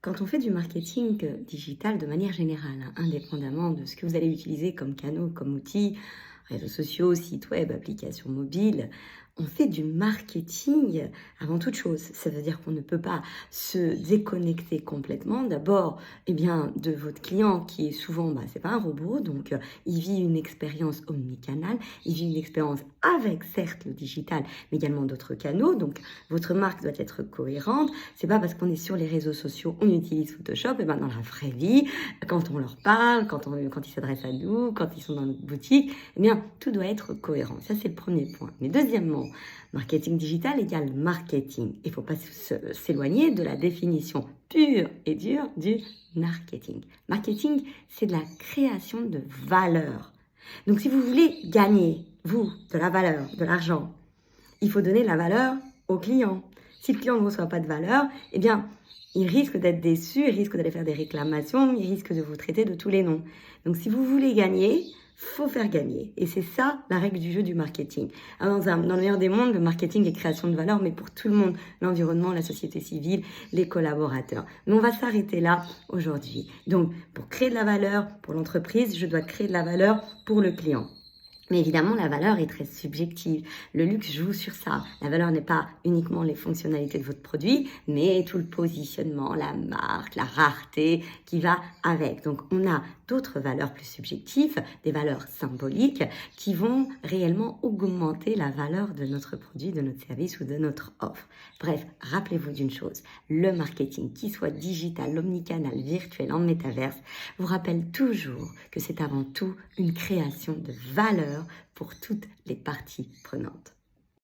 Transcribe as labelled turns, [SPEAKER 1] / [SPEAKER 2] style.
[SPEAKER 1] Quand on fait du marketing digital de manière générale, hein, indépendamment de ce que vous allez utiliser comme canaux, comme outils, réseaux sociaux, sites web, applications mobiles, on fait du marketing avant toute chose. Ça veut dire qu'on ne peut pas se déconnecter complètement. D'abord, de votre client qui est souvent, c'est pas un robot, donc il vit une expérience omnicanale, il vit une expérience avec certes le digital, mais également d'autres canaux. Donc votre marque doit être cohérente. C'est pas parce qu'on est sur les réseaux sociaux, on utilise Photoshop, et dans la vraie vie, quand on leur parle, quand ils s'adressent à nous, quand ils sont dans notre boutique, tout doit être cohérent. Ça, c'est le premier point. Mais deuxièmement, marketing digital égale marketing. Il ne faut pas s'éloigner de la définition pure et dure du marketing. Marketing, c'est de la création de valeur. Donc, si vous voulez gagner, vous, de la valeur, de l'argent, il faut donner la valeur au client. Si le client ne reçoit pas de valeur, il risque d'être déçu, il risque d'aller faire des réclamations, il risque de vous traiter de tous les noms. Donc, si vous voulez gagner, faut faire gagner. Et c'est ça, la règle du jeu du marketing. Alors, dans le meilleur des mondes, le marketing est création de valeur, mais pour tout le monde, l'environnement, la société civile, les collaborateurs. Mais on va s'arrêter là aujourd'hui. Donc, pour créer de la valeur pour l'entreprise, je dois créer de la valeur pour le client. Mais évidemment, la valeur est très subjective. Le luxe joue sur ça. La valeur n'est pas uniquement les fonctionnalités de votre produit, mais tout le positionnement, la marque, la rareté qui va avec. Donc, on a d'autres valeurs plus subjectives, des valeurs symboliques qui vont réellement augmenter la valeur de notre produit, de notre service ou de notre offre. Bref, rappelez-vous d'une chose, le marketing, qu'il soit digital, omnicanal, virtuel, en métaverse, vous rappelle toujours que c'est avant tout une création de valeur pour toutes les parties prenantes.